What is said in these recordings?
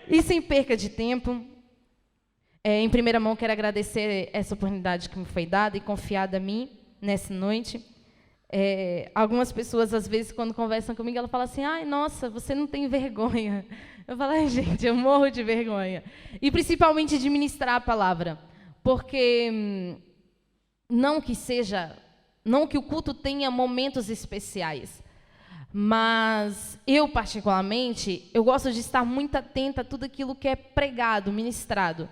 E sem perca de tempo, em primeira mão quero agradecer essa oportunidade que me foi dada e confiada a mim nessa noite. Algumas pessoas, às vezes, quando conversam comigo, elas falam assim, ai, nossa, você não tem vergonha. Eu falo, ai, gente, eu morro de vergonha. E principalmente de ministrar a palavra. Porque não que o culto tenha momentos especiais, mas eu, particularmente, eu gosto de estar muito atenta a tudo aquilo que é pregado, ministrado.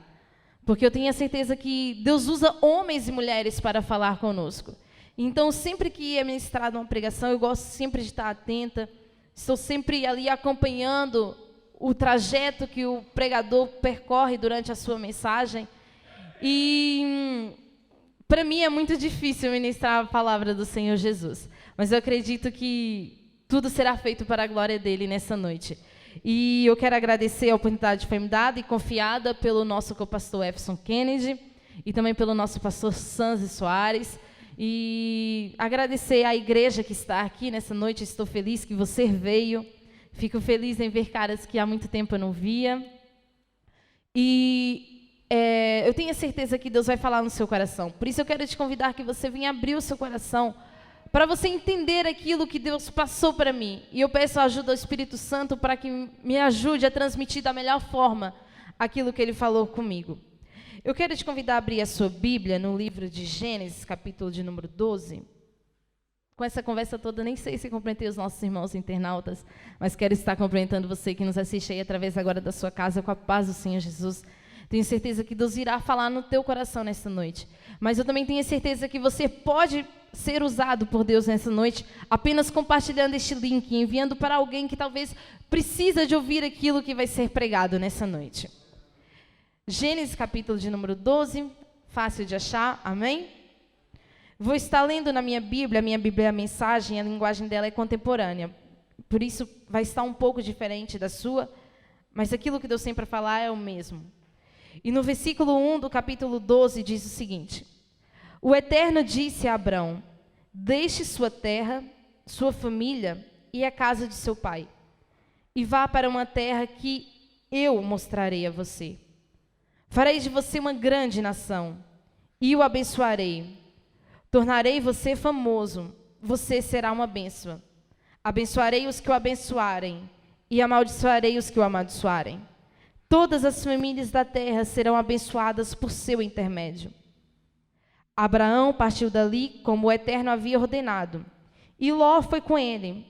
Porque eu tenho a certeza que Deus usa homens e mulheres para falar conosco. Então, sempre que é ministrada uma pregação, eu gosto sempre de estar atenta. Estou sempre ali acompanhando o trajeto que o pregador percorre durante a sua mensagem. E para mim é muito difícil ministrar a palavra do Senhor Jesus. Mas eu acredito que tudo será feito para a glória dele nessa noite. E eu quero agradecer a oportunidade que foi me dada e confiada pelo nosso co-pastor Efson Kennedy e também pelo nosso pastor Sanzi Soares. E agradecer à igreja que está aqui nessa noite. Estou feliz que você veio. Fico feliz em ver caras que há muito tempo eu não via. E eu tenho certeza que Deus vai falar no seu coração. Por isso eu quero te convidar que você venha abrir o seu coração para você entender aquilo que Deus passou para mim. E eu peço a ajuda do Espírito Santo para que me ajude a transmitir da melhor forma aquilo que Ele falou comigo. Eu quero te convidar a abrir a sua Bíblia no livro de Gênesis, capítulo de número 12. Com essa conversa toda, nem sei se cumprimentei os nossos irmãos internautas, mas quero estar cumprimentando você que nos assiste aí através agora da sua casa, com a paz do Senhor Jesus. Tenho certeza que Deus irá falar no teu coração nessa noite. Mas eu também tenho certeza que você pode ser usado por Deus nessa noite, apenas compartilhando este link, enviando para alguém que talvez precisa de ouvir aquilo que vai ser pregado nessa noite. Gênesis capítulo de número 12, fácil de achar, amém? Vou estar lendo na minha Bíblia é a mensagem, a linguagem dela é contemporânea, por isso vai estar um pouco diferente da sua, mas aquilo que Deus tem para falar é o mesmo. E no versículo 1 do capítulo 12 diz o seguinte: o Eterno disse a Abrão, deixe sua terra, sua família e a casa de seu pai, e vá para uma terra que eu mostrarei a você. Farei de você uma grande nação, e o abençoarei. Tornarei você famoso, você será uma bênção. Abençoarei os que o abençoarem, e amaldiçoarei os que o amaldiçoarem. Todas as famílias da terra serão abençoadas por seu intermédio. Abraão partiu dali, como o Eterno havia ordenado, e Ló foi com ele.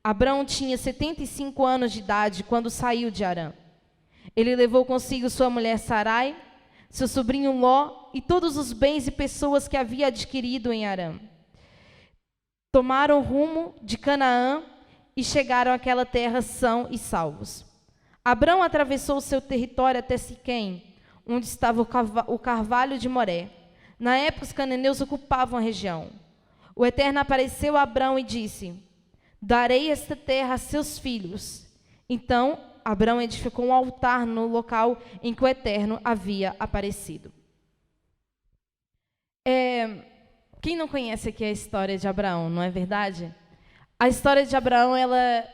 Abraão tinha 75 anos de idade quando saiu de Harã. Ele levou consigo sua mulher Sarai, seu sobrinho Ló e todos os bens e pessoas que havia adquirido em Harã. Tomaram rumo de Canaã e chegaram àquela terra são e salvos. Abrão atravessou o seu território até Siquém, onde estava o carvalho de Moré. Na época, os cananeus ocupavam a região. O Eterno apareceu a Abrão e disse: darei esta terra a seus filhos. Então, Abrão edificou um altar no local em que o Eterno havia aparecido. Quem não conhece aqui a história de Abraão, não é verdade? A história de Abraão, ela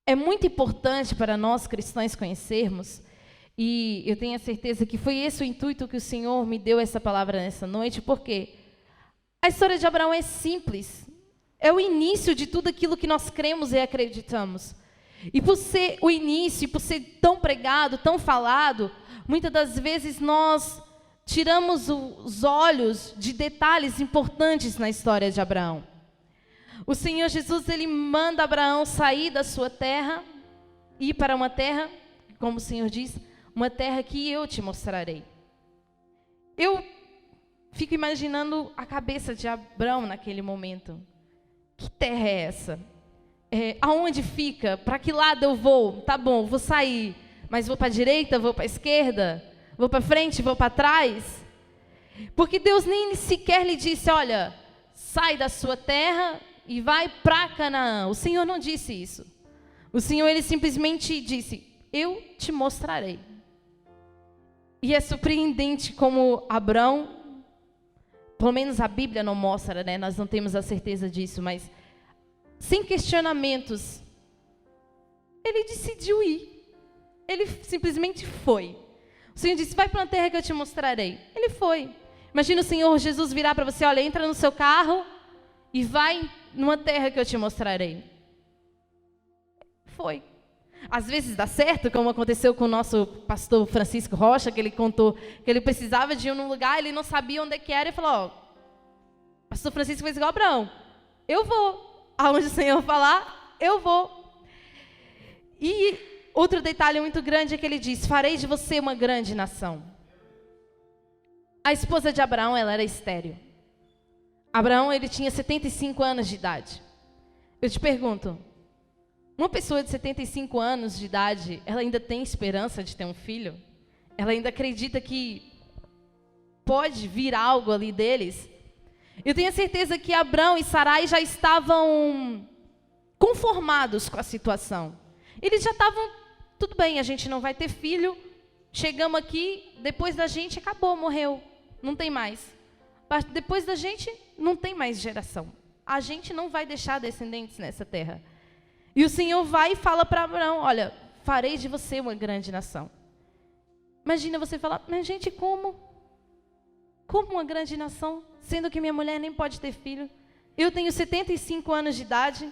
é muito importante para nós cristãos conhecermos, e eu tenho a certeza que foi esse o intuito que o Senhor me deu essa palavra nessa noite, porque a história de Abraão é simples, é o início de tudo aquilo que nós cremos e acreditamos. E por ser o início, por ser tão pregado, tão falado, muitas das vezes nós tiramos os olhos de detalhes importantes na história de Abraão. O Senhor Jesus, ele manda Abraão sair da sua terra, ir para uma terra, como o Senhor diz, uma terra que eu te mostrarei. Eu fico imaginando a cabeça de Abraão naquele momento. Que terra é essa? Aonde fica? Para que lado eu vou? Tá bom, vou sair, mas vou para a direita, vou para a esquerda, vou para frente, vou para trás? Porque Deus nem sequer lhe disse, olha, sai da sua terra e vai para Canaã. O Senhor não disse isso. O Senhor, ele simplesmente disse, eu te mostrarei. E é surpreendente como Abrão, pelo menos a Bíblia não mostra, né? Nós não temos a certeza disso, mas sem questionamentos, ele decidiu ir. Ele simplesmente foi. O Senhor disse, vai para uma terra que eu te mostrarei. Ele foi. Imagina o Senhor Jesus virar para você, olha, entra no seu carro e vai numa terra que eu te mostrarei. Foi. Às vezes dá certo, como aconteceu com o nosso pastor Francisco Rocha, que ele contou que ele precisava de ir num lugar, ele não sabia onde é que era, e falou, pastor Francisco fez igual Abraão, eu vou, aonde o Senhor falar, eu vou. E outro detalhe muito grande é que ele diz, farei de você uma grande nação. A esposa de Abraão, ela era estéril. Abraão, ele tinha 75 anos de idade. Eu te pergunto, uma pessoa de 75 anos de idade, ela ainda tem esperança de ter um filho? Ela ainda acredita que pode vir algo ali deles? Eu tenho certeza que Abrão e Sarai já estavam conformados com a situação. Eles já estavam, tudo bem, a gente não vai ter filho, chegamos aqui, depois da gente acabou, morreu, não tem mais. Depois da gente, não tem mais geração. A gente não vai deixar descendentes nessa terra. E o Senhor vai e fala para Abraão, olha, farei de você uma grande nação. Imagina você falar, mas gente, como? Como uma grande nação? Sendo que minha mulher nem pode ter filho. Eu tenho 75 anos de idade.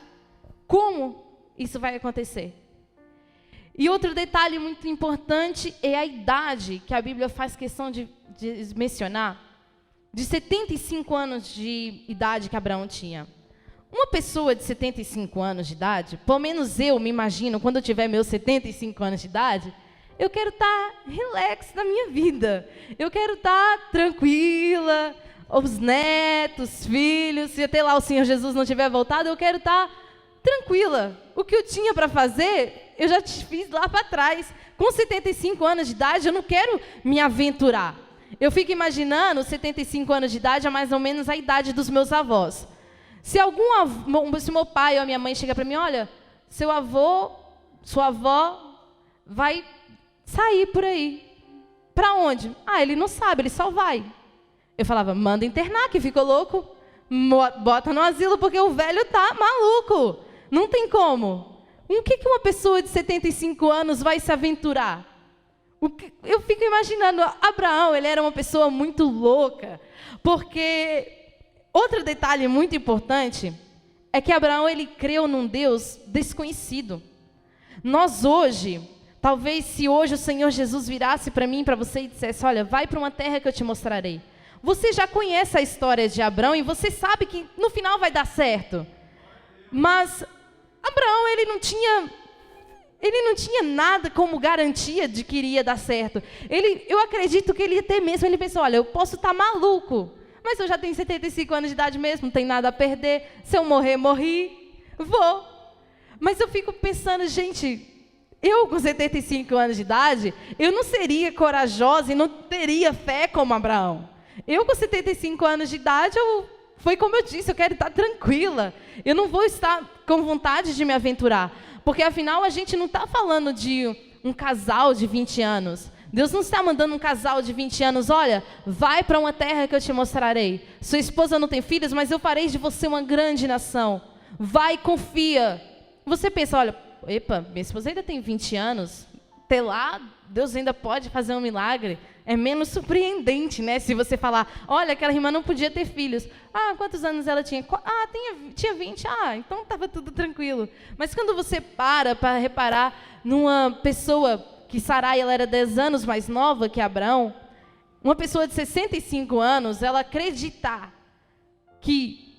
Como isso vai acontecer? E outro detalhe muito importante é a idade que a Bíblia faz questão de mencionar. De 75 anos de idade que Abraão tinha. Uma pessoa de 75 anos de idade, pelo menos eu me imagino, quando eu tiver meus 75 anos de idade, eu quero estar relax na minha vida. Eu quero estar tranquila, os netos, filhos, se até lá o Senhor Jesus não tiver voltado, eu quero estar tranquila. O que eu tinha para fazer, eu já fiz lá para trás. Com 75 anos de idade, eu não quero me aventurar. Eu fico imaginando, 75 anos de idade é mais ou menos a idade dos meus avós. Se meu pai ou a minha mãe chega para mim, olha, seu avô, sua avó vai sair por aí. Para onde? Ah, ele não sabe, ele só vai. Eu falava, manda internar, que ficou louco. Bota no asilo, porque o velho tá maluco. Não tem como. O que uma pessoa de 75 anos vai se aventurar? Eu fico imaginando, Abraão, ele era uma pessoa muito louca, porque... Outro detalhe muito importante é que Abraão, ele creu num Deus desconhecido. Nós hoje, talvez se hoje o Senhor Jesus virasse para mim, para você e dissesse, olha, vai para uma terra que eu te mostrarei. Você já conhece a história de Abraão e você sabe que no final vai dar certo. Mas Abraão, ele não tinha nada como garantia de que iria dar certo. Eu acredito que ele até mesmo, ele pensou, olha, eu posso estar maluco, mas eu já tenho 75 anos de idade mesmo, não tem nada a perder. Se eu morrer, morri. Vou. Mas eu fico pensando, gente, eu com 75 anos de idade, eu não seria corajosa e não teria fé como Abraão. Eu com 75 anos de idade, foi como eu disse, eu quero estar tranquila. Eu não vou estar com vontade de me aventurar. Porque afinal a gente não está falando de um casal de 20 anos. Deus não está mandando um casal de 20 anos, olha, vai para uma terra que eu te mostrarei. Sua esposa não tem filhos, mas eu farei de você uma grande nação. Vai, confia. Você pensa, olha, epa, minha esposa ainda tem 20 anos, até lá, Deus ainda pode fazer um milagre. É menos surpreendente, né? Se você falar, olha, aquela irmã não podia ter filhos. Ah, quantos anos ela tinha? Ah, tinha 20. Ah, então estava tudo tranquilo. Mas quando você para reparar numa pessoa... que Sarai, ela era 10 anos mais nova que Abraão, uma pessoa de 65 anos, ela acreditar que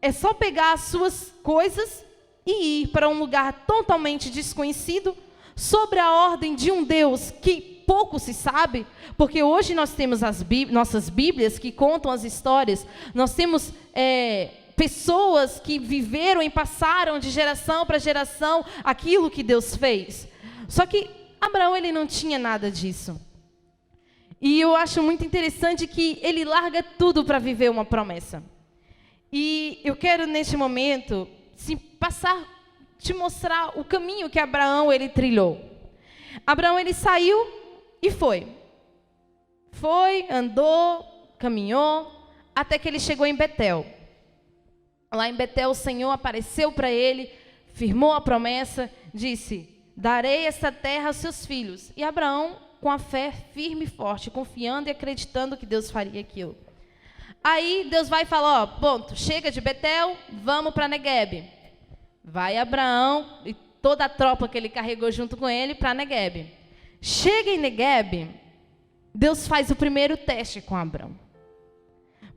é só pegar as suas coisas e ir para um lugar totalmente desconhecido, sobre a ordem de um Deus que pouco se sabe, porque hoje nós temos nossas Bíblias que contam as histórias, nós temos pessoas que viveram e passaram de geração para geração aquilo que Deus fez. Só que Abraão, ele não tinha nada disso. E eu acho muito interessante que ele larga tudo para viver uma promessa. E eu quero, neste momento, te mostrar o caminho que Abraão, ele trilhou. Abraão, ele saiu e foi. Foi, andou, caminhou, até que ele chegou em Betel. Lá em Betel, o Senhor apareceu para ele, firmou a promessa, disse... darei essa terra aos seus filhos. E Abraão, com a fé firme e forte, confiando e acreditando que Deus faria aquilo. Aí Deus vai e fala, ó, ponto, chega de Betel, vamos para Neguebe. Vai Abraão e toda a tropa que ele carregou junto com ele para Neguebe. Chega em Neguebe, Deus faz o primeiro teste com Abraão.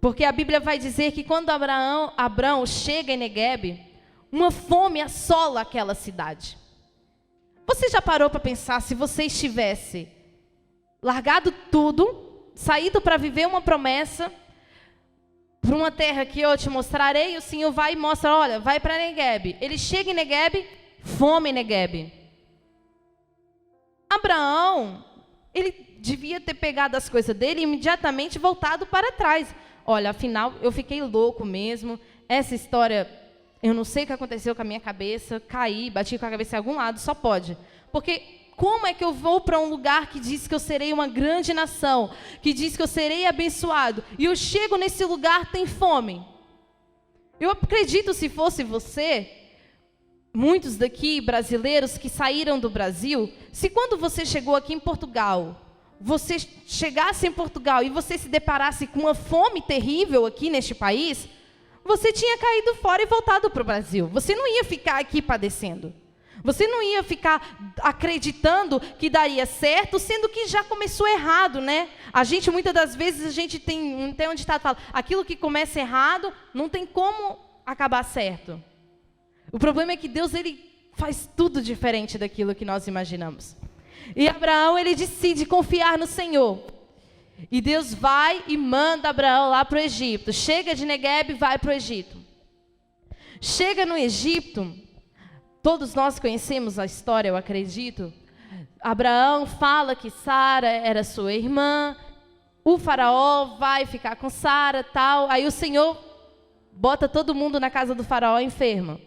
Porque a Bíblia vai dizer que quando Abraão chega em Neguebe, uma fome assola aquela cidade. Você já parou para pensar se você estivesse largado tudo, saído para viver uma promessa, para uma terra que eu te mostrarei, o Senhor vai e mostra, olha, vai para Neguebe. Ele chega em Neguebe, fome em Neguebe. Abraão, ele devia ter pegado as coisas dele e imediatamente voltado para trás. Olha, afinal, eu fiquei louco mesmo. Essa história, eu não sei o que aconteceu com a minha cabeça. Caí, bati com a cabeça em algum lado, só pode. Porque como é que eu vou para um lugar que diz que eu serei uma grande nação, que diz que eu serei abençoado, e eu chego nesse lugar, tem fome? Eu acredito, se fosse você, muitos daqui brasileiros que saíram do Brasil, se quando você chegou aqui em Portugal, você chegasse em Portugal e você se deparasse com uma fome terrível aqui neste país, você tinha caído fora e voltado para o Brasil. Você não ia ficar aqui padecendo. Você não ia ficar acreditando que daria certo, sendo que já começou errado, né? A gente, muitas das vezes, a gente tem um ditado que fala, aquilo que começa errado, não tem como acabar certo. O problema é que Deus, ele faz tudo diferente daquilo que nós imaginamos. E Abraão, ele decide confiar no Senhor. E Deus vai e manda Abraão lá para o Egito. Chega de Neguebe e vai para o Egito. Chega no Egito, todos nós conhecemos a história, eu acredito. Abraão fala que Sara era sua irmã. O faraó vai ficar com Sara, tal. Aí o Senhor bota todo mundo na casa do faraó enfermo.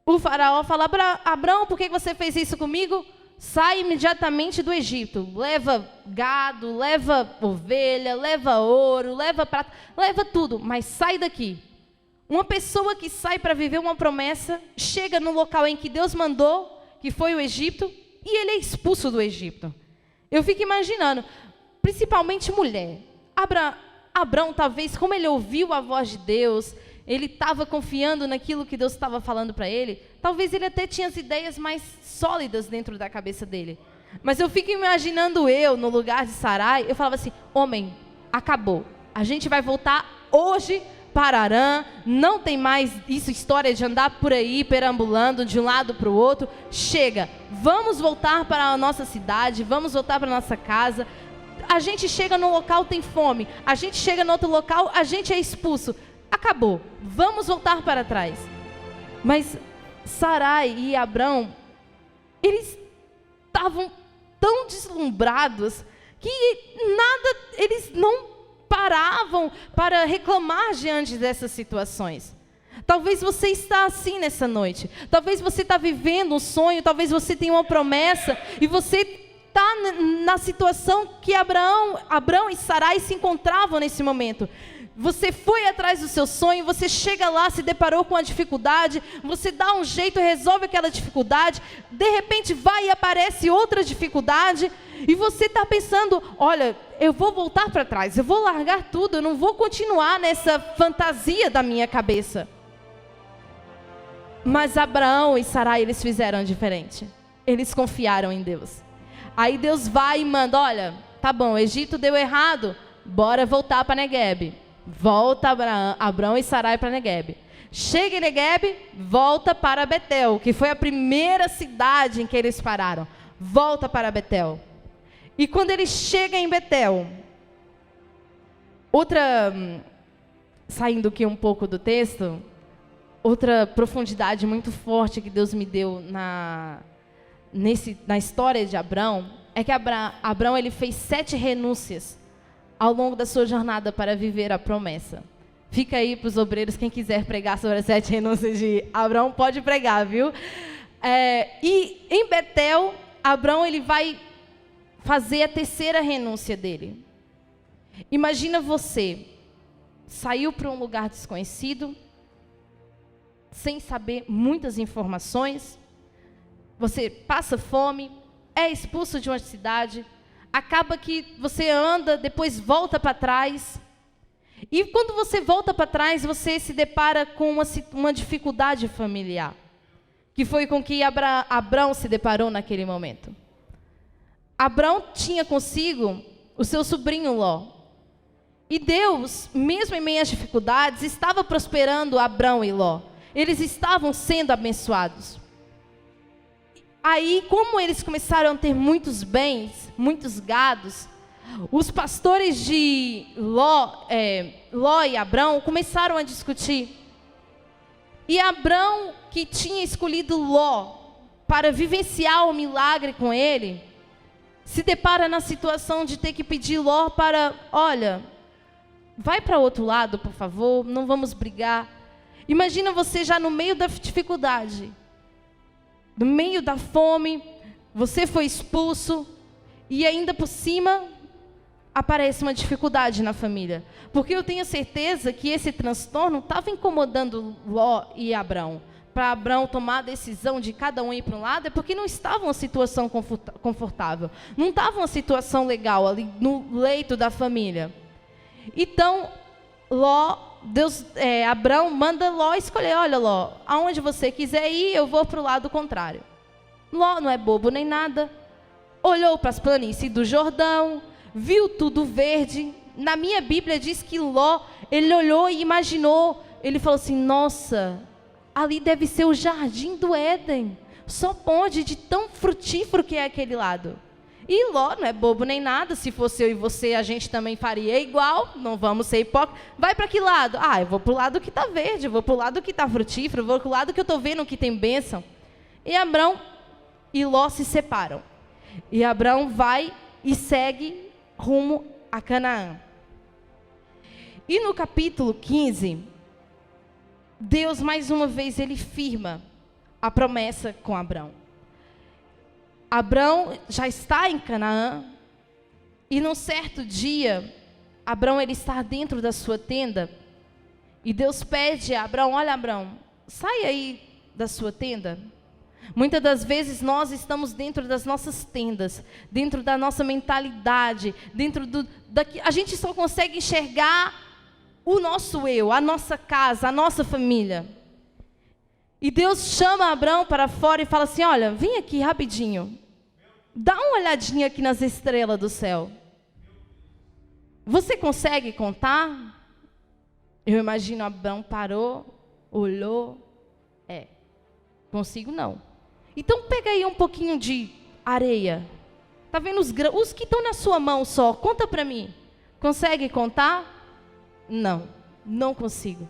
O faraó fala, Abraão, por que você fez isso comigo? Sai imediatamente do Egito, leva gado, leva ovelha, leva ouro, leva prata, leva tudo, mas sai daqui. Uma pessoa que sai para viver uma promessa, chega no local em que Deus mandou, que foi o Egito, e ele é expulso do Egito. Eu fico imaginando, principalmente mulher. Abraão, talvez, como ele ouviu a voz de Deus, ele estava confiando naquilo que Deus estava falando para ele, talvez ele até tinha as ideias mais sólidas dentro da cabeça dele. Mas eu fico imaginando eu, no lugar de Sarai, eu falava assim, homem, acabou. A gente vai voltar hoje para Harã, não tem mais isso, história de andar por aí, perambulando de um lado para o outro. Chega, vamos voltar para a nossa cidade, vamos voltar para a nossa casa. A gente chega no local, tem fome. A gente chega no outro local, a gente é expulso. Acabou, vamos voltar para trás. Mas Sarai e Abrão, eles estavam tão deslumbrados que eles não paravam para reclamar diante dessas situações. Talvez você está assim nessa noite. Talvez você está vivendo um sonho, talvez você tenha uma promessa e você está na situação que Abrão e Sarai se encontravam nesse momento. Você foi atrás do seu sonho, você chega lá, se deparou com a dificuldade, você dá um jeito, resolve aquela dificuldade, de repente vai e aparece outra dificuldade, e você está pensando, olha, eu vou voltar para trás, eu vou largar tudo, eu não vou continuar nessa fantasia da minha cabeça. Mas Abraão e Sarai, eles fizeram diferente. Eles confiaram em Deus. Aí Deus vai e manda, olha, tá bom, o Egito deu errado, bora voltar para Neguebe. Volta Abrão e Sarai para Neguebe. Chega em Neguebe, volta para Betel, que foi a primeira cidade em que eles pararam. Volta para Betel. E quando ele chega em Betel, saindo aqui um pouco do texto, outra profundidade muito forte que Deus me deu na história de Abrão, é que Abrão ele fez 7 renúncias ao longo da sua jornada para viver a promessa. Fica aí para os obreiros, quem quiser pregar sobre as 7 renúncias de Abrão, pode pregar, viu? E em Betel, Abrão ele vai fazer a 3ª renúncia dele. Imagina você, saiu para um lugar desconhecido, sem saber muitas informações, você passa fome, é expulso de uma cidade, acaba que você anda, depois volta para trás. E quando você volta para trás, você se depara com uma dificuldade familiar, que foi com que Abrão se deparou naquele momento. Abrão tinha consigo o seu sobrinho Ló. E Deus, mesmo em meio às dificuldades, estava prosperando Abrão e Ló. Eles estavam sendo abençoados. Aí, como eles começaram a ter muitos bens, muitos gados, os pastores de Ló e Abrão começaram a discutir. E Abrão, que tinha escolhido Ló para vivenciar o milagre com ele, se depara na situação de ter que pedir Ló para, olha, vai para outro lado, por favor, não vamos brigar. Imagina você já no meio da dificuldade, no meio da fome, você foi expulso e ainda por cima aparece uma dificuldade na família. Porque eu tenho certeza que esse transtorno estava incomodando Ló e Abrão. Para Abrão tomar a decisão de cada um ir para um lado, é porque não estava uma situação confortável. Não estava uma situação legal ali no leito da família. Então, Abrão manda Ló escolher. Olha, Ló, aonde você quiser ir, eu vou para o lado contrário. Ló não é bobo nem nada. Olhou para as planícies do Jordão, viu tudo verde. Na minha Bíblia diz que Ló, ele olhou e imaginou. Ele falou assim, nossa, ali deve ser o jardim do Éden. Só pode, de tão frutífero que é aquele lado. E Ló não é bobo nem nada. Se fosse eu e você, a gente também faria igual. Não vamos ser hipócritas. Vai para que lado? Eu vou para o lado que está verde. Eu vou para o lado que está frutífero. Eu vou para o lado que eu estou vendo que tem bênção. E Abrão e Ló se separam. E Abrão vai e segue rumo a Canaã. E no capítulo 15, Deus mais uma vez ele firma a promessa com Abrão. Abrão já está em Canaã e num certo dia, Abrão ele está dentro da sua tenda e Deus pede a Abrão, olha Abrão, sai aí da sua tenda. Muitas das vezes nós estamos dentro das nossas tendas, dentro da nossa mentalidade, a gente só consegue enxergar o nosso eu, a nossa casa, a nossa família. E Deus chama Abrão para fora e fala assim, olha, vem aqui rapidinho, dá uma olhadinha aqui nas estrelas do céu. Você consegue contar? Eu imagino Abrão parou, olhou, consigo não. Então pega aí um pouquinho de areia. Tá vendo os que estão na sua mão só? Conta para mim. Consegue contar? Não, não consigo.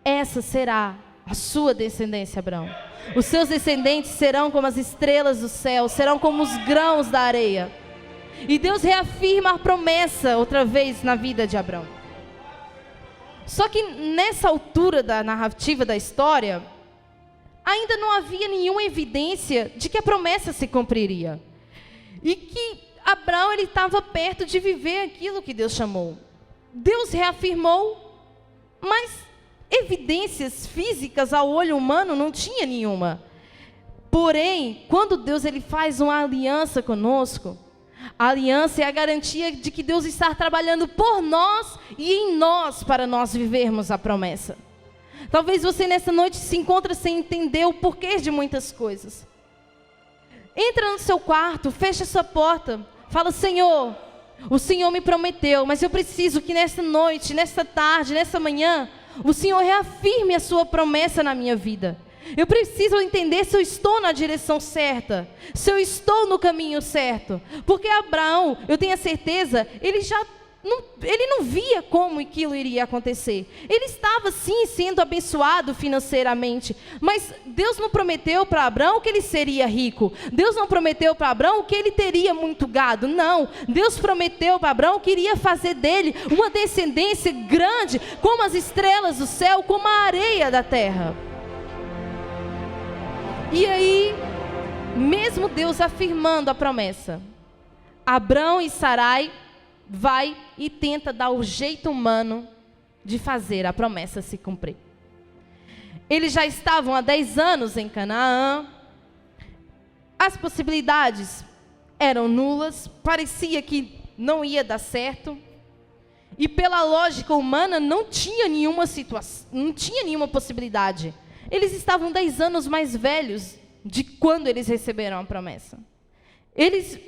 Essa será a sua descendência, Abrão. Os seus descendentes serão como as estrelas do céu, serão como os grãos da areia. E Deus reafirma a promessa outra vez na vida de Abrão. Só que nessa altura da narrativa da história, ainda não havia nenhuma evidência de que a promessa se cumpriria. E que Abrão ele estava perto de viver aquilo que Deus chamou. Deus reafirmou, mas evidências físicas ao olho humano não tinha nenhuma. Porém, quando Deus ele faz uma aliança conosco, a aliança é a garantia de que Deus está trabalhando por nós e em nós para nós vivermos a promessa. Talvez você nessa noite se encontre sem entender o porquê de muitas coisas. Entra no seu quarto, fecha sua porta, fala, Senhor, o Senhor me prometeu, mas eu preciso que nessa noite, nessa tarde, nessa manhã, o Senhor reafirme a sua promessa na minha vida. Eu preciso entender se eu estou na direção certa, se eu estou no caminho certo. Porque Abraão, eu tenho a certeza, ele não via como aquilo iria acontecer. Ele estava sim sendo abençoado financeiramente, mas Deus não prometeu para Abraão que ele seria rico. Deus não prometeu para Abraão que ele teria muito gado. Não, Deus prometeu para Abraão que iria fazer dele uma descendência grande, como as estrelas do céu, como a areia da terra. E aí, mesmo Deus afirmando a promessa, Abrão e Sarai vai e tenta dar o jeito humano de fazer a promessa se cumprir. Eles já estavam há 10 anos em Canaã. As possibilidades eram nulas, parecia que não ia dar certo. E pela lógica humana não tinha nenhuma situação, não tinha nenhuma possibilidade. Eles estavam 10 anos mais velhos de quando eles receberam a promessa. Eles,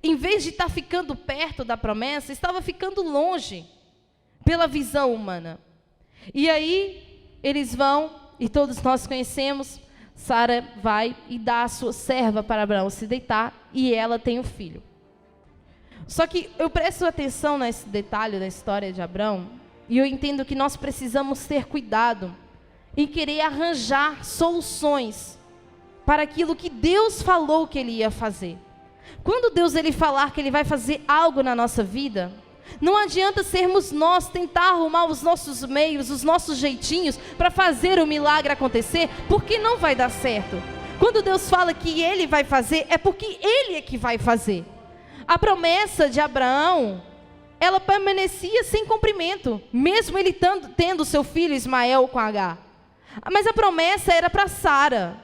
em vez de estar ficando perto da promessa, estavam ficando longe pela visão humana. E aí eles vão, e todos nós conhecemos, Sara vai e dá a sua serva para Abraão se deitar, e ela tem um filho. Só que eu presto atenção nesse detalhe da história de Abraão, e eu entendo que nós precisamos ter cuidado em querer arranjar soluções para aquilo que Deus falou que Ele ia fazer. Quando Deus ele falar que Ele vai fazer algo na nossa vida, não adianta sermos nós tentar arrumar os nossos meios, os nossos jeitinhos para fazer o milagre acontecer, porque não vai dar certo. Quando Deus fala que Ele vai fazer, é porque Ele é que vai fazer. A promessa de Abraão, ela permanecia sem cumprimento, mesmo ele tendo seu filho Ismael com Agar. Mas a promessa era para Sara.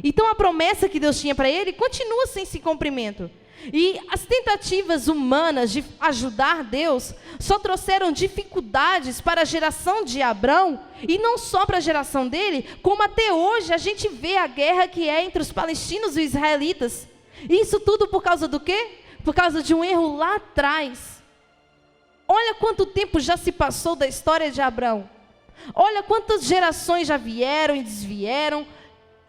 Então a promessa que Deus tinha para ele continua sem esse cumprimento. E as tentativas humanas de ajudar Deus só trouxeram dificuldades para a geração de Abrão, e não só para a geração dele, como até hoje a gente vê a guerra que é entre os palestinos e os israelitas. Isso tudo por causa do quê? Por causa de um erro lá atrás. Olha quanto tempo já se passou da história de Abrão. Olha quantas gerações já vieram e desvieram.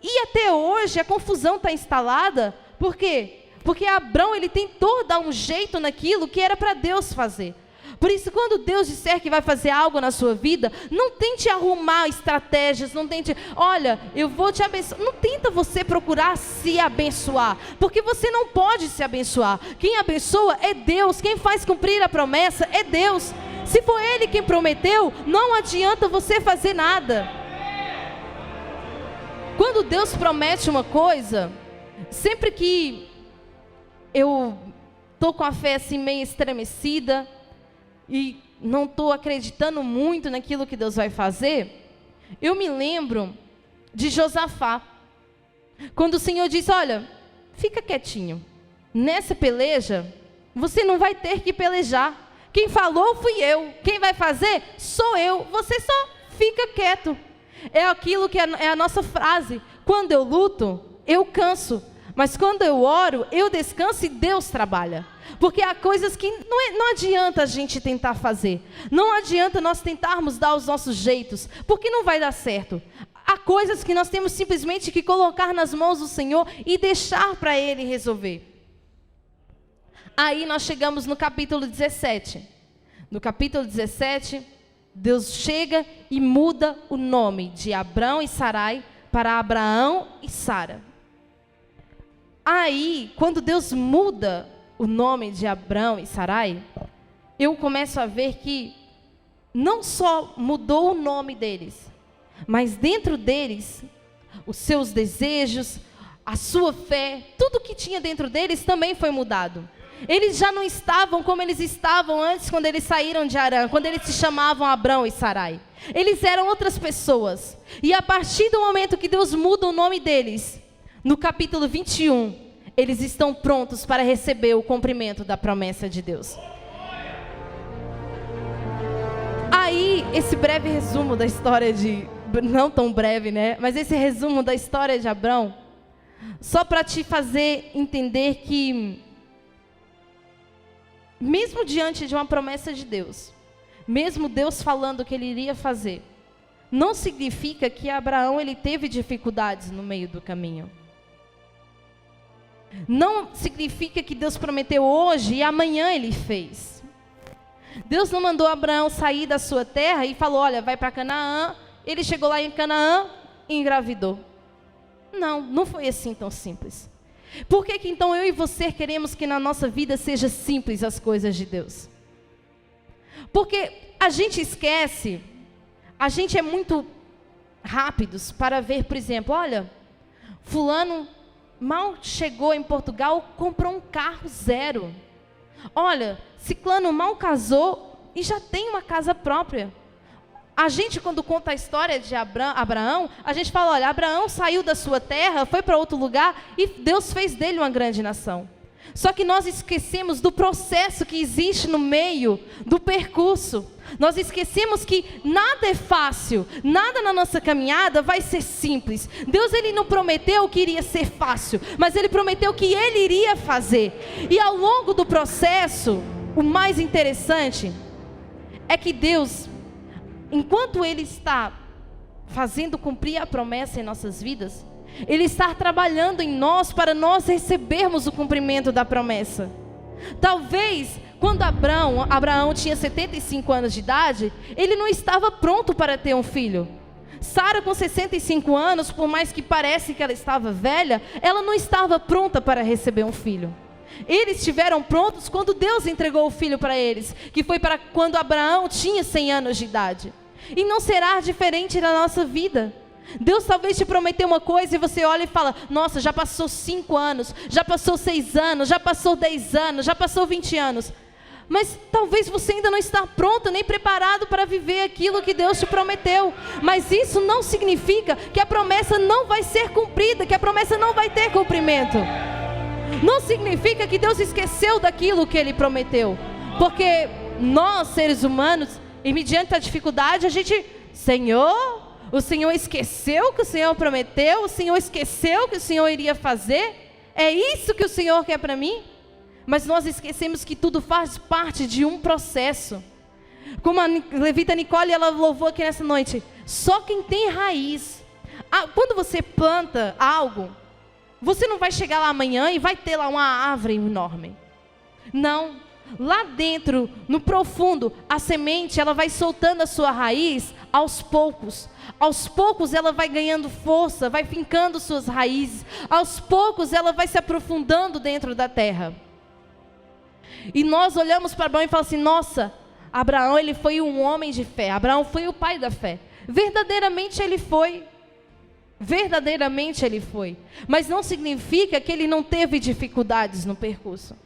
E até hoje a confusão está instalada. Por quê? Porque Abrão ele tentou dar um jeito naquilo que era para Deus fazer. Por isso, quando Deus disser que vai fazer algo na sua vida, não tente arrumar estratégias, não tente, olha, eu vou te abençoar. Não tenta você procurar se abençoar, porque você não pode se abençoar. Quem abençoa é Deus, quem faz cumprir a promessa é Deus. Se for Ele quem prometeu, não adianta você fazer nada. Quando Deus promete uma coisa, sempre que eu estou com a fé assim meio estremecida, e não estou acreditando muito naquilo que Deus vai fazer, eu me lembro de Josafá. Quando o Senhor disse, olha, fica quietinho. Nessa peleja, você não vai ter que pelejar. Quem falou fui eu. Quem vai fazer sou eu. Você só fica quieto. É aquilo que é a nossa frase. Quando eu luto, eu canso. Mas quando eu oro, eu descanso e Deus trabalha. Porque há coisas que não adianta a gente tentar fazer. Não adianta nós tentarmos dar os nossos jeitos, porque não vai dar certo. Há coisas que nós temos simplesmente que colocar nas mãos do Senhor e deixar para Ele resolver. Aí nós chegamos no capítulo 17. No capítulo 17, Deus chega e muda o nome de Abrão e Sarai para Abraão e Sara. Aí, quando Deus muda o nome de Abrão e Sarai, eu começo a ver que não só mudou o nome deles, mas dentro deles, os seus desejos, a sua fé, tudo que tinha dentro deles também foi mudado. Eles já não estavam como eles estavam antes, quando eles saíram de Harã, quando eles se chamavam Abrão e Sarai. Eles eram outras pessoas. E a partir do momento que Deus muda o nome deles, no capítulo 21, eles estão prontos para receber o cumprimento da promessa de Deus. Aí, esse breve resumo da história de... Não tão breve, né? Mas esse resumo da história de Abrão, só para te fazer entender que, mesmo diante de uma promessa de Deus, mesmo Deus falando que Ele iria fazer, não significa que Abraão ele teve dificuldades no meio do caminho. Não significa que Deus prometeu hoje e amanhã Ele fez. Deus não mandou Abraão sair da sua terra e falou, olha, vai para Canaã. Ele chegou lá em Canaã e engravidou. Não, não foi assim tão simples. Por que então eu e você queremos que na nossa vida seja simples as coisas de Deus? Porque a gente esquece, a gente é muito rápidos para ver, por exemplo, olha, fulano mal chegou em Portugal, comprou um carro zero. Olha, ciclano mal casou e já tem uma casa própria. A gente, quando conta a história de Abraão, a gente fala, olha, Abraão saiu da sua terra, foi para outro lugar e Deus fez dele uma grande nação. Só que nós esquecemos do processo que existe no meio do percurso. Nós esquecemos que nada é fácil, nada na nossa caminhada vai ser simples. Deus, Ele não prometeu que iria ser fácil, mas Ele prometeu que Ele iria fazer. E ao longo do processo, o mais interessante é que Deus, enquanto Ele está fazendo cumprir a promessa em nossas vidas, Ele está trabalhando em nós para nós recebermos o cumprimento da promessa. Talvez, quando Abraão tinha 75 anos de idade, ele não estava pronto para ter um filho. Sara, com 65 anos, por mais que pareça que ela estava velha, ela não estava pronta para receber um filho. Eles estiveram prontos quando Deus entregou o filho para eles, que foi para quando Abraão tinha 100 anos de idade. E não será diferente na nossa vida. Deus talvez te prometeu uma coisa e você olha e fala, nossa, já passou 5 anos, já passou 6 anos, já passou 10 anos, já passou 20 anos. Mas talvez você ainda não está pronto nem preparado para viver aquilo que Deus te prometeu. Mas isso não significa que a promessa não vai ser cumprida, que a promessa não vai ter cumprimento. Não significa que Deus esqueceu daquilo que Ele prometeu. Porque nós, seres humanos, e mediante a dificuldade, a gente, Senhor, o Senhor esqueceu que o Senhor prometeu, o Senhor esqueceu que o Senhor iria fazer. É isso que o Senhor quer para mim? Mas nós esquecemos que tudo faz parte de um processo. Como a levita Nicole, ela louvou aqui nessa noite, só quem tem raiz. Quando você planta algo, você não vai chegar lá amanhã e vai ter lá uma árvore enorme. Não. Lá dentro, no profundo, a semente, ela vai soltando a sua raiz aos poucos. Aos poucos ela vai ganhando força, vai fincando suas raízes. Aos poucos ela vai se aprofundando dentro da terra. E nós olhamos para Abraão e falamos assim, nossa, Abraão, ele foi um homem de fé. Abraão foi o pai da fé. Verdadeiramente ele foi. Verdadeiramente ele foi. Mas não significa que ele não teve dificuldades no percurso.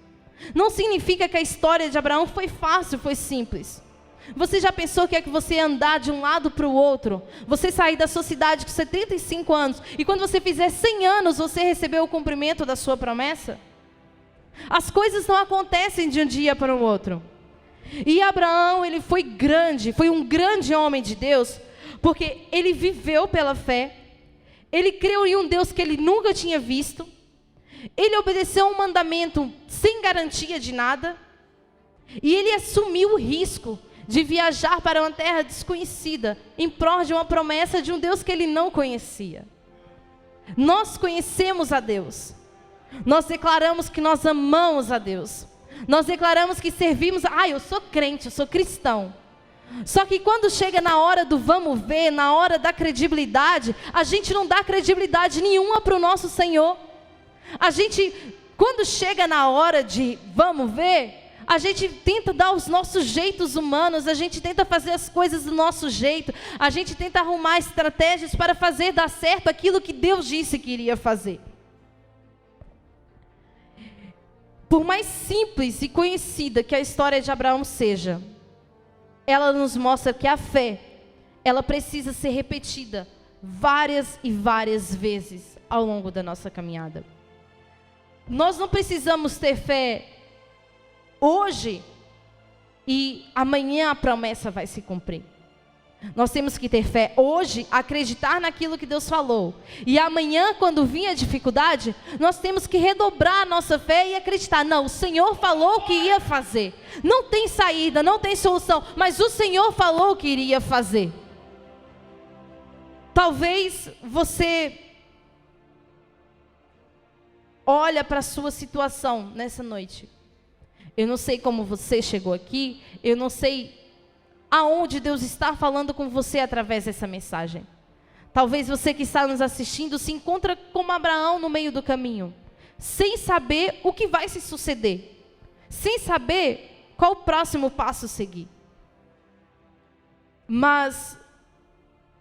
Não significa que a história de Abraão foi fácil, foi simples. Você já pensou que é que você ia andar de um lado para o outro? Você sair da sua cidade com 75 anos e quando você fizer 100 anos, você recebeu o cumprimento da sua promessa? As coisas não acontecem de um dia para o outro. E Abraão, ele foi grande, foi um grande homem de Deus, porque ele viveu pela fé, ele creu em um Deus que ele nunca tinha visto, ele obedeceu um mandamento sem garantia de nada, e ele assumiu o risco de viajar para uma terra desconhecida, em prol de uma promessa de um Deus que ele não conhecia. Nós conhecemos a Deus. Nós declaramos que nós amamos a Deus. Nós declaramos que servimos, eu sou crente, eu sou cristão. Só que quando chega na hora do vamos ver, na hora da credibilidade, a gente não dá credibilidade nenhuma para o nosso Senhor. A gente, quando chega na hora de vamos ver, a gente tenta dar os nossos jeitos humanos, a gente tenta fazer as coisas do nosso jeito, a gente tenta arrumar estratégias para fazer dar certo aquilo que Deus disse que iria fazer. Por mais simples e conhecida que a história de Abraão seja, ela nos mostra que a fé, ela precisa ser repetida várias e várias vezes ao longo da nossa caminhada. Nós não precisamos ter fé hoje e amanhã a promessa vai se cumprir. Nós temos que ter fé hoje, acreditar naquilo que Deus falou. E amanhã, quando vir a dificuldade, nós temos que redobrar a nossa fé e acreditar. Não, o Senhor falou que ia fazer. Não tem saída, não tem solução, mas o Senhor falou que iria fazer. Talvez você olha para a sua situação nessa noite. Eu não sei como você chegou aqui, eu não sei aonde Deus está falando com você através dessa mensagem. Talvez você que está nos assistindo se encontra como Abraão no meio do caminho, sem saber o que vai se suceder, sem saber qual o próximo passo seguir. Mas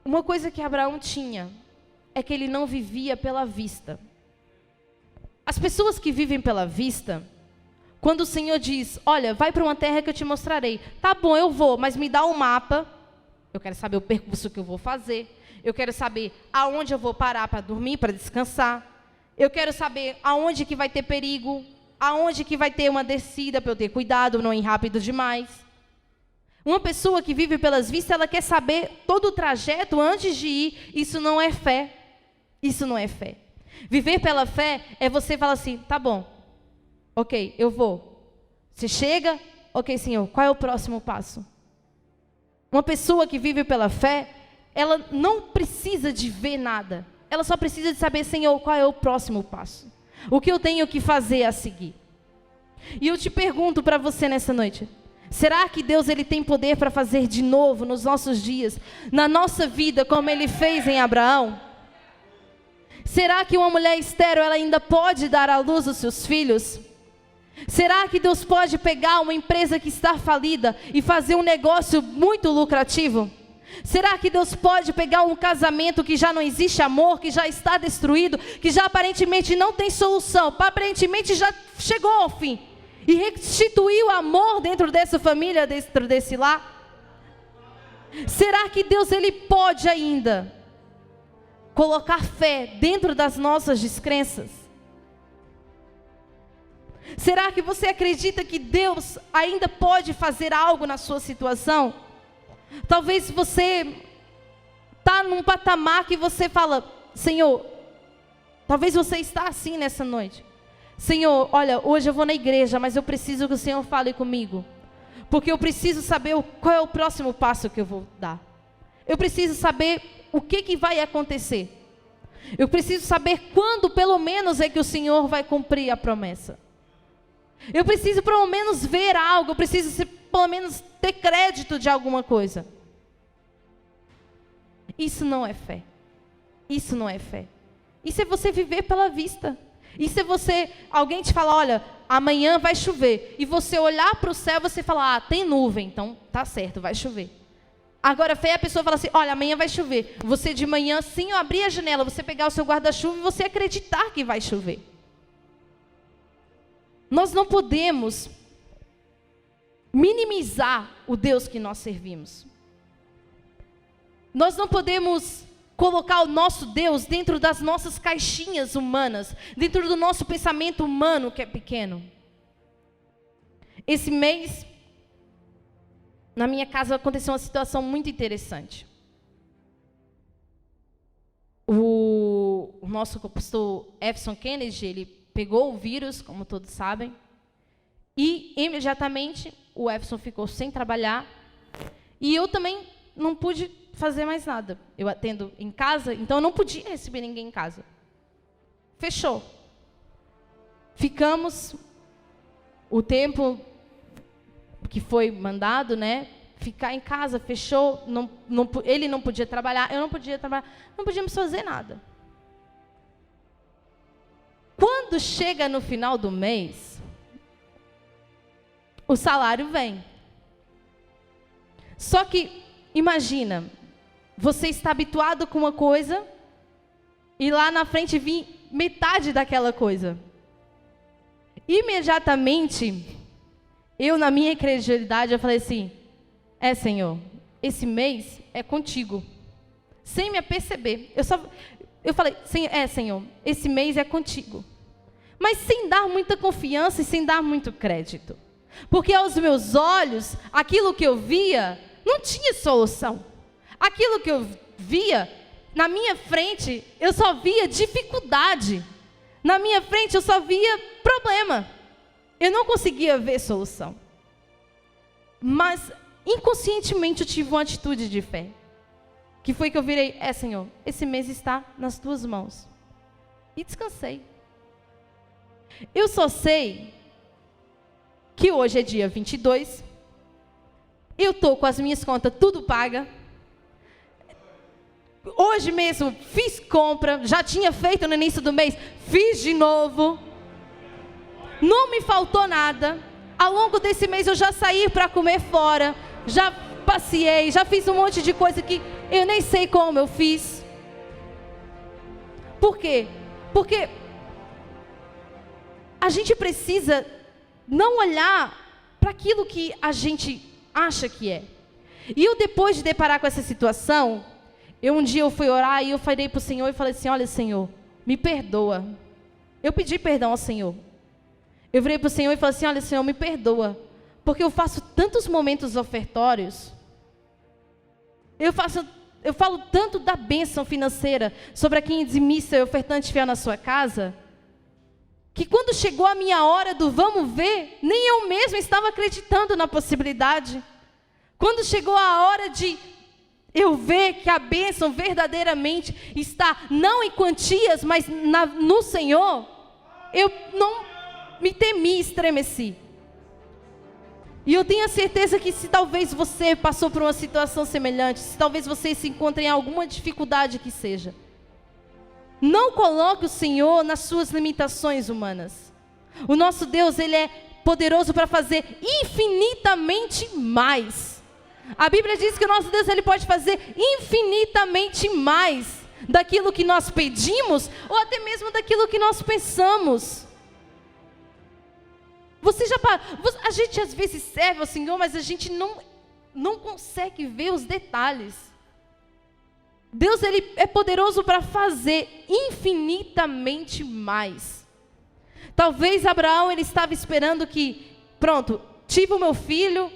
uma coisa que Abraão tinha é que ele não vivia pela vista. As pessoas que vivem pela vista, quando o Senhor diz, olha, vai para uma terra que eu te mostrarei. Tá bom, eu vou, mas me dá um mapa, Eu quero saber o percurso que eu vou fazer. Eu quero saber aonde eu vou parar para dormir, para descansar. Eu quero saber aonde que vai ter perigo, aonde que vai ter uma descida para eu ter cuidado, não ir rápido demais. Uma pessoa que vive pelas vistas, ela quer saber todo o trajeto antes de ir. Isso não é fé. Isso não é fé. Viver pela fé é você falar assim, tá bom, ok, eu vou. Você chega, ok, Senhor, qual é o próximo passo? Uma pessoa que vive pela fé, ela não precisa de ver nada. Ela só precisa de saber, Senhor, qual é o próximo passo. O que eu tenho que fazer a seguir. E eu te pergunto para você nessa noite, será que Deus ele tem poder para fazer de novo nos nossos dias, na nossa vida, como Ele fez em Abraão? Será que uma mulher estéril ela ainda pode dar à luz os seus filhos? Será que Deus pode pegar uma empresa que está falida e fazer um negócio muito lucrativo? Será que Deus pode pegar um casamento que já não existe amor, que já está destruído, que já aparentemente não tem solução, aparentemente já chegou ao fim, e restituir o amor dentro dessa família, dentro desse lar? Será que Deus ele pode ainda colocar fé dentro das nossas descrenças? Será que você acredita que Deus ainda pode fazer algo na sua situação? Talvez você está num patamar que você fala, Senhor, talvez você está assim nessa noite. Senhor, olha, hoje eu vou na igreja, mas eu preciso que o Senhor fale comigo. Porque eu preciso saber qual é o próximo passo que eu vou dar. Eu preciso saber o que vai acontecer. Eu preciso saber quando, pelo menos, é que o Senhor vai cumprir a promessa. Eu preciso, pelo menos, ver algo. Eu preciso, pelo menos, ter crédito de alguma coisa. Isso não é fé. Isso não é fé. Isso é você viver pela vista. Isso é você, alguém te fala, olha, amanhã vai chover. E você olhar para o céu e você falar, tem nuvem, então tá certo, vai chover. Agora, fé, a pessoa fala assim, olha, amanhã vai chover. Você de manhã, sim, abrir a janela, você pegar o seu guarda-chuva e você acreditar que vai chover. Nós não podemos minimizar o Deus que nós servimos. Nós não podemos colocar o nosso Deus dentro das nossas caixinhas humanas, dentro do nosso pensamento humano que é pequeno. Esse mês, na minha casa aconteceu uma situação muito interessante. O nosso pastor Efson Kennedy, ele pegou o vírus, como todos sabem, e imediatamente o Efson ficou sem trabalhar, e eu também não pude fazer mais nada. Eu atendo em casa, então eu não podia receber ninguém em casa. Fechou. Ficamos o tempo que foi mandado, né? Ficar em casa, fechou, ele não podia trabalhar, eu não podia trabalhar, não podíamos fazer nada. Quando chega no final do mês, o salário vem. Só que, imagina, você está habituado com uma coisa e lá na frente vem metade daquela coisa. Imediatamente, eu na minha incredulidade, eu falei assim, Senhor, esse mês é contigo. Sem me aperceber. Eu falei, Senhor, esse mês é contigo. Mas sem dar muita confiança e sem dar muito crédito. Porque aos meus olhos, aquilo que eu via, não tinha solução. Aquilo que eu via, na minha frente, eu só via dificuldade. Na minha frente, eu só via problema. Eu não conseguia ver solução. Mas, inconscientemente, eu tive uma atitude de fé. Que foi que eu virei, Senhor, esse mês está nas tuas mãos. E descansei. Eu só sei que hoje é dia 22. Eu estou com as minhas contas tudo paga. Hoje mesmo fiz compra, já tinha feito no início do mês, fiz de novo. Não me faltou nada. Ao longo desse mês eu já saí para comer fora, já passeei, já fiz um monte de coisa que eu nem sei como eu fiz. Por quê? Porque a gente precisa não olhar para aquilo que a gente acha que é. E eu, depois de deparar com essa situação, um dia eu fui orar e eu falei para o Senhor e falei assim, olha, Senhor, me perdoa. Eu pedi perdão ao Senhor. Eu virei para o Senhor e falei assim, olha, Senhor, me perdoa. Porque eu faço tantos momentos ofertórios. Eu falo tanto da bênção financeira sobre a quem dizimista e ofertante fiel na sua casa, que quando chegou a minha hora do vamos ver, nem eu mesma estava acreditando na possibilidade. Quando chegou a hora de eu ver que a bênção verdadeiramente está não em quantias, mas no Senhor, eu não me temi, estremeci. E eu tenho a certeza que se talvez você passou por uma situação semelhante, se talvez você se encontre em alguma dificuldade que seja, não coloque o Senhor nas suas limitações humanas. O nosso Deus, Ele é poderoso para fazer infinitamente mais. A Bíblia diz que o nosso Deus, Ele pode fazer infinitamente mais daquilo que nós pedimos, ou até mesmo daquilo que nós pensamos. A gente às vezes serve ao Senhor, mas a gente não consegue ver os detalhes. Deus, Ele é poderoso para fazer infinitamente mais. Talvez Abraão, ele estava esperando que, pronto, tive o meu filho,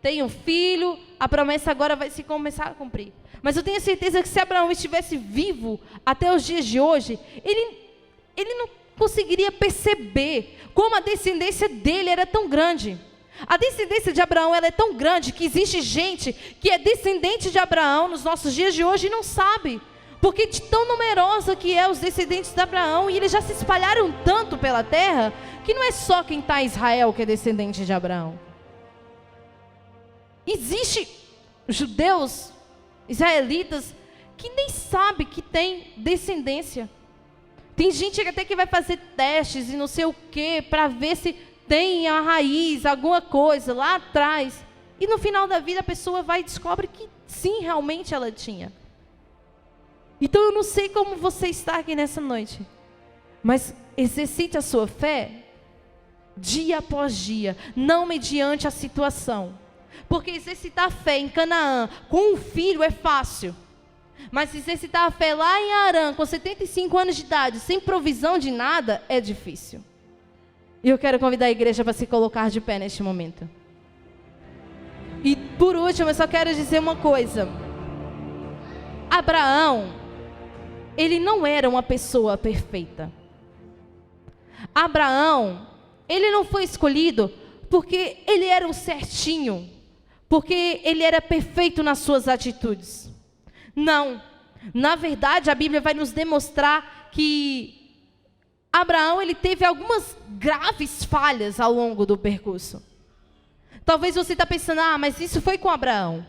tenho um filho, a promessa agora vai se começar a cumprir. Mas eu tenho certeza que se Abraão estivesse vivo até os dias de hoje, ele não conseguiria perceber como a descendência dele era tão grande. A descendência de Abraão, ela é tão grande que existe gente que é descendente de Abraão nos nossos dias de hoje e não sabe. Porque de tão numerosa que é os descendentes de Abraão, e eles já se espalharam tanto pela terra, que não é só quem está em Israel que é descendente de Abraão. Existe judeus, israelitas, que nem sabe que tem descendência. Tem gente até que vai fazer testes e não sei o que, para ver se tem a raiz, alguma coisa lá atrás. E no final da vida a pessoa vai e descobre que sim, realmente ela tinha. Então eu não sei como você está aqui nessa noite, mas exercite a sua fé dia após dia, não mediante a situação. Porque exercitar a fé em Canaã com um filho é fácil. Mas exercitar a fé lá em Harã, com 75 anos de idade, sem provisão de nada, é difícil. E eu quero convidar a igreja para se colocar de pé neste momento. E por último, eu só quero dizer uma coisa. Abraão, ele não era uma pessoa perfeita. Abraão, ele não foi escolhido porque ele era um certinho, porque ele era perfeito nas suas atitudes. Não, na verdade a Bíblia vai nos demonstrar que Abraão, ele teve algumas graves falhas ao longo do percurso. Talvez você está pensando, mas isso foi com Abraão.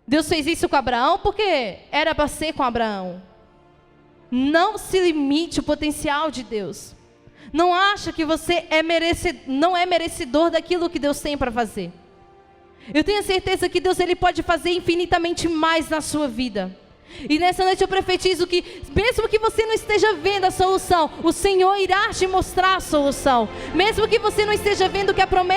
Deus fez isso com Abraão porque era para ser com Abraão. Não se limite ao potencial de Deus. Não acha que você não é merecedor daquilo que Deus tem para fazer. Eu tenho certeza que Deus, Ele pode fazer infinitamente mais na sua vida. E nessa noite eu profetizo que, mesmo que você não esteja vendo a solução, o Senhor irá te mostrar a solução. Mesmo que você não esteja vendo que a promessa